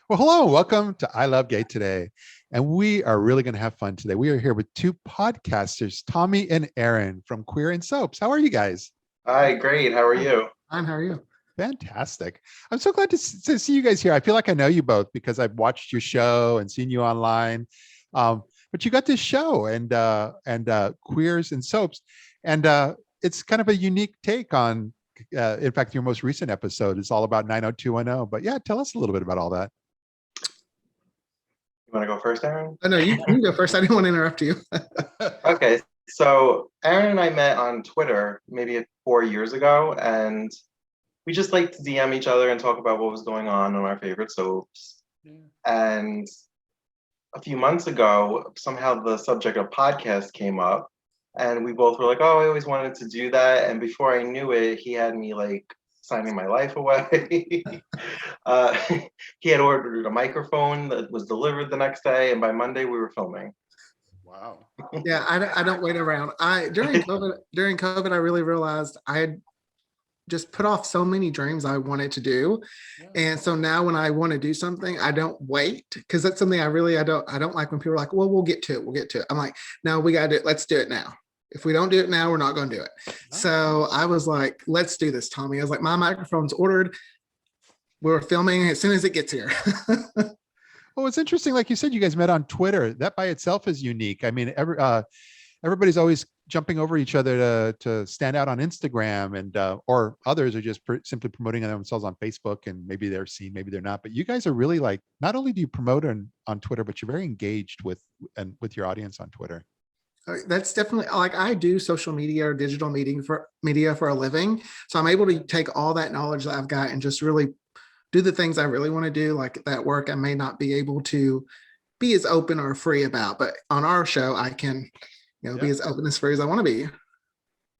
Well, hello, welcome to I Love Gay today. And we are really going to have fun today. We are here with two podcasters, Tommy and Aaron from Queer and Soaps. How are you guys? Hi, great. How are Hi, you? Fine, how are you? Fantastic. I'm so glad to see you guys here. I feel like I know you both because I've watched your show and seen you online. But you got this show and Queers and Soaps. And it's kind of a unique take on, in fact, your most recent episode is all about 90210. But yeah, tell us a little bit about all that. You want to go first, Aaron? Oh, no, you can go first. I didn't want to interrupt you. Okay, so Aaron and I met on Twitter maybe 4 years ago, and we just like to DM each other and talk about what was going on our favorite soaps. And a few months ago, somehow the subject of podcast came up, and we both were like, "Oh, I always wanted to do that." And before I knew it, he had me like signing my life away. uh, he had ordered a microphone that was delivered the next day, and by Monday we were filming. Wow. Yeah, I don't wait around. During COVID, I really realized I had just put off so many dreams I wanted to do. And so now when I want to do something, I don't wait because that's something I don't like when people are like, well, we'll get to it. We'll get to it. I'm like, no, we got to do it. Let's do it now. If we don't do it now, we're not going to do it. So I was like, let's do this, Tommy. I was like, my microphone's ordered. We're filming as soon as it gets here. Well, it's interesting. Like you said, you guys met on Twitter. That by itself is unique. I mean, everybody's always jumping over each other to stand out on Instagram, and or others are just simply promoting themselves on Facebook, and maybe they're seen, maybe they're not. But you guys are really like, not only do you promote on Twitter, but you're very engaged with your audience on Twitter. That's definitely like I do social media or digital media for a living. So I'm able to take all that knowledge that I've got and just really do the things I really want to do, like that work I may not be able to be as open or free about. But on our show, I can, be as open as free as I want to be.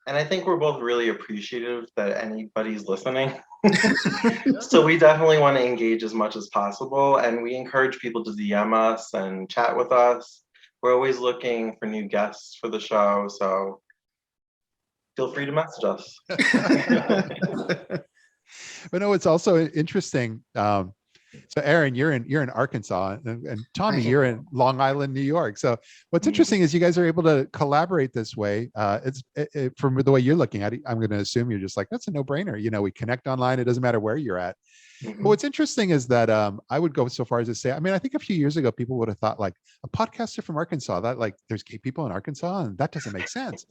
And I think we're both really appreciative that anybody's listening. So we definitely want to engage as much as possible, and we encourage people to DM us and chat with us. We're always looking for new guests for the show, so feel free to message us. But no, it's also interesting. So Aaron, you're in Arkansas, and Tommy, you're in Long Island, New York. So what's interesting is you guys are able to collaborate this way. From the way you're looking at it, I'm going to assume you're just like, that's a no-brainer. We connect online. It doesn't matter where you're at. But what's interesting is that I would go so far as to say, I mean, I think a few years ago, people would have thought like a podcaster from Arkansas, that like there's gay people in Arkansas, and that doesn't make sense.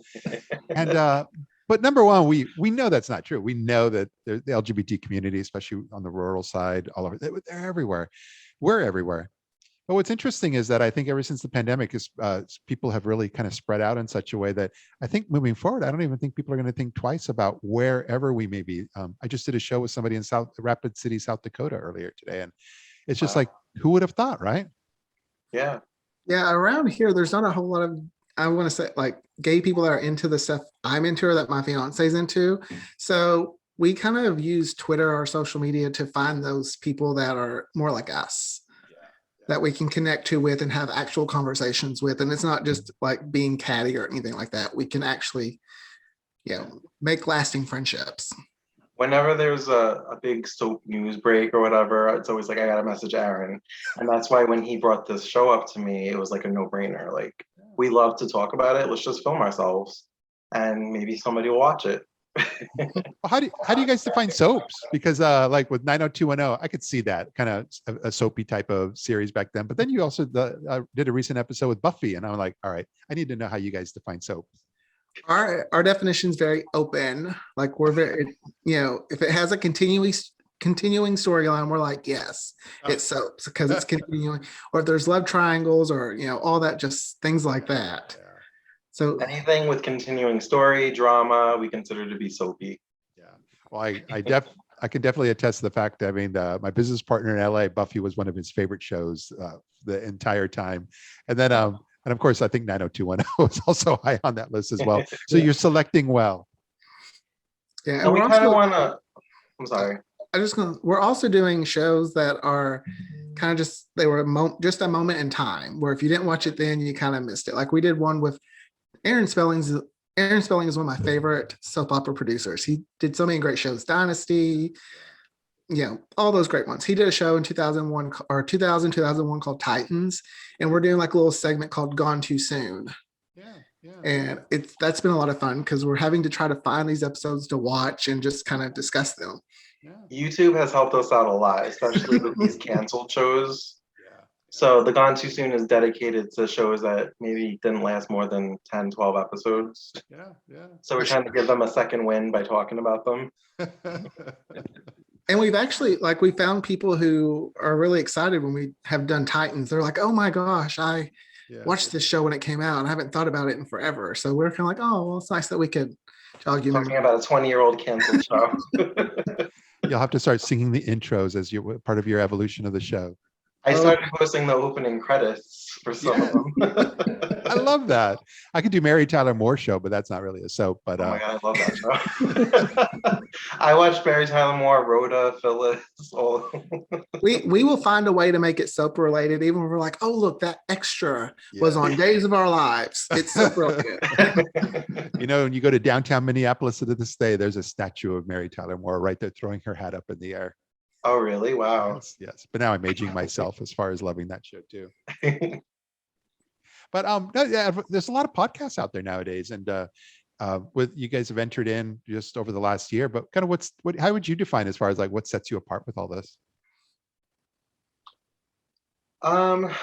And but number one, we know that's not true. We know that the LGBT community, especially on the rural side, all over, they're everywhere. We're everywhere. But what's interesting is that I think ever since the pandemic, people have really kind of spread out in such a way that I think moving forward, I don't even think people are going to think twice about wherever we may be. I just did a show with somebody in Rapid City, South Dakota earlier today, and it's just like, who would have thought, right? Yeah. Yeah, around here, there's not a whole lot of, I want to say, like gay people that are into the stuff I'm into or that my fiance's into. So we kind of use Twitter or social media to find those people that are more like us that we can connect to with and have actual conversations with. And it's not just like being catty or anything like that. We can actually, make lasting friendships. Whenever there's a big soap news break or whatever, it's always like, I got to message Aaron. And that's why when he brought this show up to me, it was like a no-brainer. Like, we love to talk about it. Let's just film ourselves and maybe somebody will watch it. How do you guys define soaps? Because like with 90210, I could see that kind of a soapy type of series back then. But then you also did a recent episode with Buffy, and I'm like, all right, I need to know how you guys define soap. Our definition is very open. Like we're very, if it has a continuing storyline, we're like, yes, it's soaps because it's continuing. Or if there's love triangles or all that, just things like that. So anything with continuing story, drama, we consider to be soapy. Yeah. Well, I can definitely attest to the fact. I mean, my business partner in LA, Buffy, was one of his favorite shows the entire time, and then and of course, I think 90210 was also high on that list as well. So you're selecting well. Yeah, and we kind of want to. I'm sorry. We're also doing shows that are kind of just just a moment in time where if you didn't watch it then you kind of missed it. Like we did one with Aaron Spelling. Aaron Spelling is one of my favorite soap opera producers. He did so many great shows, Dynasty, all those great ones. He did a show in 2001 or 2001 called Titans, and we're doing like a little segment called Gone Too Soon. Yeah, yeah. And that's been a lot of fun because we're having to try to find these episodes to watch and just kind of discuss them. Yeah. YouTube has helped us out a lot, especially with these canceled shows. Yeah. So the Gone Too Soon is dedicated to shows that maybe didn't last more than 10, 12 episodes. Yeah, yeah. So we're trying to give them a second win by talking about them. And we've actually, like, we found people who are really excited when we have done Titans. They're like, oh my gosh, I watched this show when it came out and I haven't thought about it in forever. So we're kind of like, oh, well, it's nice that we could jog you. Talking about a 20-year-old canceled show. You'll have to start singing the intros as part of your evolution of the show. I started posting the opening credits for some of them. I love that. I could do Mary Tyler Moore Show, but that's not really a soap. But oh my god, I love that show. I watched Mary Tyler Moore, Rhoda, Phyllis. All. we will find a way to make it soap related, even when we're like, oh look, that extra was on Days of Our Lives. It's soap related. When you go to downtown Minneapolis to this day, there's a statue of Mary Tyler Moore right there throwing her hat up in the air. Oh, really? Wow. Yes. But now I'm aging myself as far as loving that show too. But there's a lot of podcasts out there nowadays, and with you guys have entered in just over the last year. But kind of how would you define as far as like what sets you apart with all this? I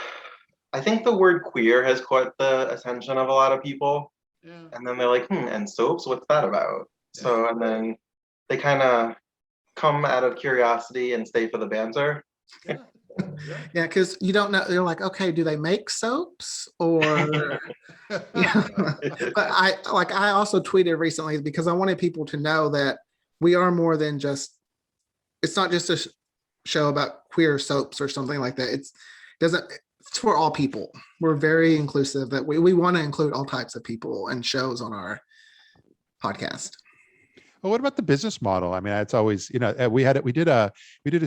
think the word queer has caught the attention of a lot of people, and then they're like, and soaps, what's that about? Yeah. So, and then they kind of come out of curiosity and stay for the banter. Yeah, because you don't know. You're like, okay, do they make soaps or? But I also tweeted recently because I wanted people to know that we are more than just. It's not just a show about queer soaps or something like that. It's for all people. We're very inclusive. That we want to include all types of people and shows on our podcast. Well, what about the business model? I mean, it's always, we did a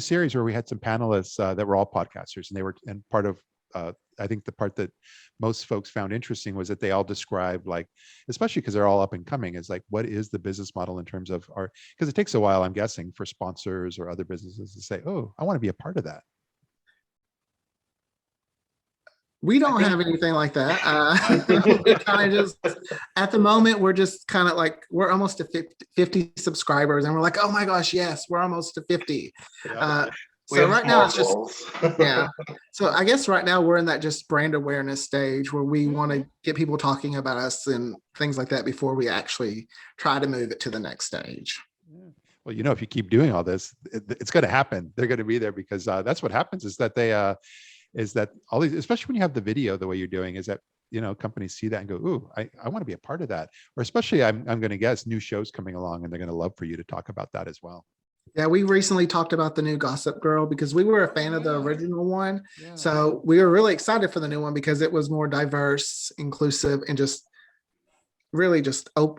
series where we had some panelists that were all podcasters, and part of, I think the part that most folks found interesting was that they all described, like, especially because they're all up and coming, is like, what is the business model in terms of because it takes a while, I'm guessing, for sponsors or other businesses to say, oh, I want to be a part of that. We don't have anything like that. We kind of just, at the moment, we're just kind of like, we're almost to 50 subscribers and we're like, oh my gosh, yes, we're almost to 50. So right now it's just, So I guess right now we're in that just brand awareness stage where we want to get people talking about us and things like that before we actually try to move it to the next stage. Well, if you keep doing all this, it's going to happen. They're going to be there because that's what happens is that is that all these, especially when you have the video the way you're doing, is that companies see that and go, ooh, I want to be a part of that. Or especially I'm going to guess new shows coming along and they're going to love for you to talk about that as well. Yeah, we recently talked about the new Gossip Girl because we were a fan of the original one. So we were really excited for the new one because it was more diverse, inclusive, and just really just made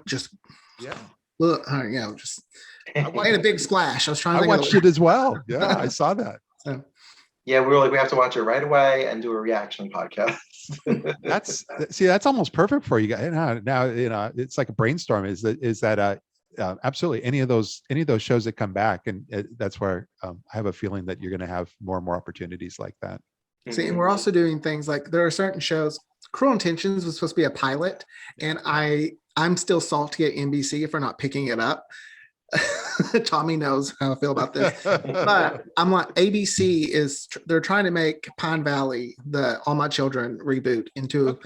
a big splash. I watched it as well. Yeah, I saw that. So. Yeah, we were like, we have to watch it right away and do a reaction podcast. That's almost perfect for you guys. Now, it's like a brainstorm. Is that absolutely any of those shows that come back, and that's where I have a feeling that you're going to have more and more opportunities like that. See, and we're also doing things like there are certain shows. Cruel Intentions was supposed to be a pilot, and I'm still salty at NBC for not picking it up. Tommy knows how I feel about this, but I'm like, ABC they're trying to make Pine Valley, the All My Children reboot into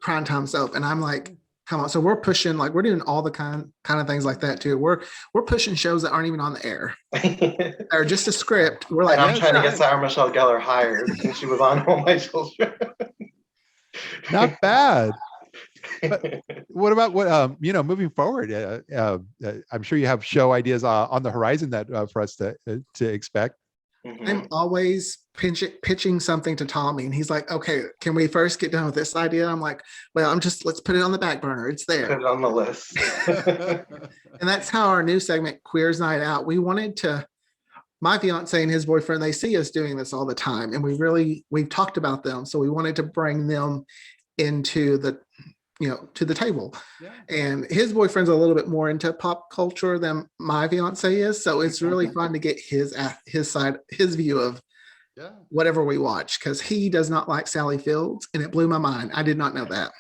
primetime soap, and I'm like, come on. So we're pushing, like, we're doing all the kind of things like that too. We're pushing shows that aren't even on the air or just a script. We're like, and I'm trying to get Sarah Michelle Gellar hired since she was on All My Children. Not bad. But what about moving forward? I'm sure you have show ideas on the horizon that for us to expect. I'm always pitching something to Tommy, and he's like, "Okay, can we first get done with this idea?" I'm like, "Well, let's put it on the back burner. It's there. Put it on the list." And that's how our new segment, Queers Night Out. We wanted to. My fiance and his boyfriend, they see us doing this all the time, and we've talked about them, so we wanted to bring them into the to the table. Yeah. And his boyfriend's a little bit more into pop culture than my fiance is. So it's really fun to get his side, his view of Yeah. whatever we watch, because he does not like Sally Fields, and it blew my mind. I did not know that.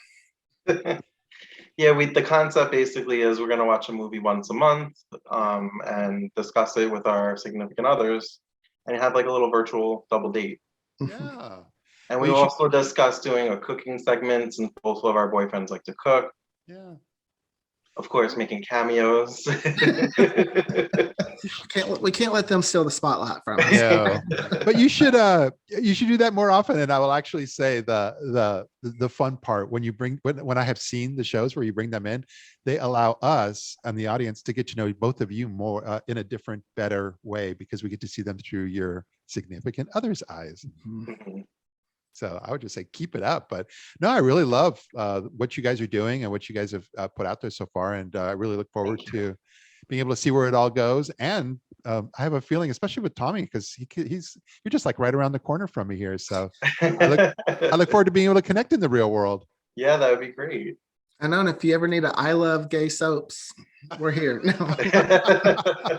Yeah, the concept basically is we're gonna watch a movie once a month, and discuss it with our significant others, and have like a little virtual double date. Yeah. And Well, we you should- also discussed doing a cooking segment since both of our boyfriends like to cook. Yeah. Of course, making cameos. We can't let them steal the spotlight from us. No, but you should do that more often. And I will actually say the fun part when you bring when I have seen the shows where you bring them in, they allow us and the audience to get to know both of you more in a different, better way, because we get to see them through your significant other's eyes. Mhm. So I would just say keep it up. But no, I really love what you guys are doing and what you guys have put out there so far. And I really look forward to being able to see where it all goes. And I have a feeling, especially with Tommy, because you're just like right around the corner from me here. So I look forward to being able to connect in the real world. Yeah, that would be great. I know, and if you ever need I Love Gay soaps, we're here. No.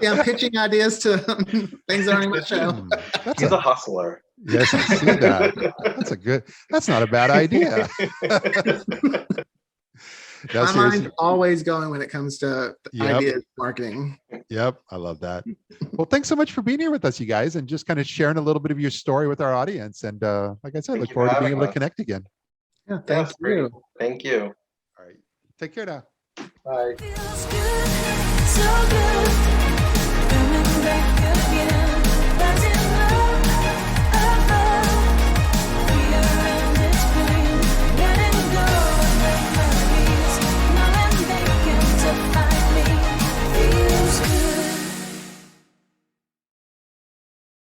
Yeah, I'm pitching ideas to things that aren't in my show. That's He's a hustler. Yes, I see that. That's not a bad idea. No, My seriously. mind's always going when it comes to Yep. ideas marketing. Yep, I love that. Well, thanks so much for being here with us, you guys, and just kind of sharing a little bit of your story with our audience. And like I said, Thank look you forward for to being having able to us. connect again. Yeah, thank Yes, great. you. Thank you. All right, take care now. Bye. Feels good, so good, coming back again.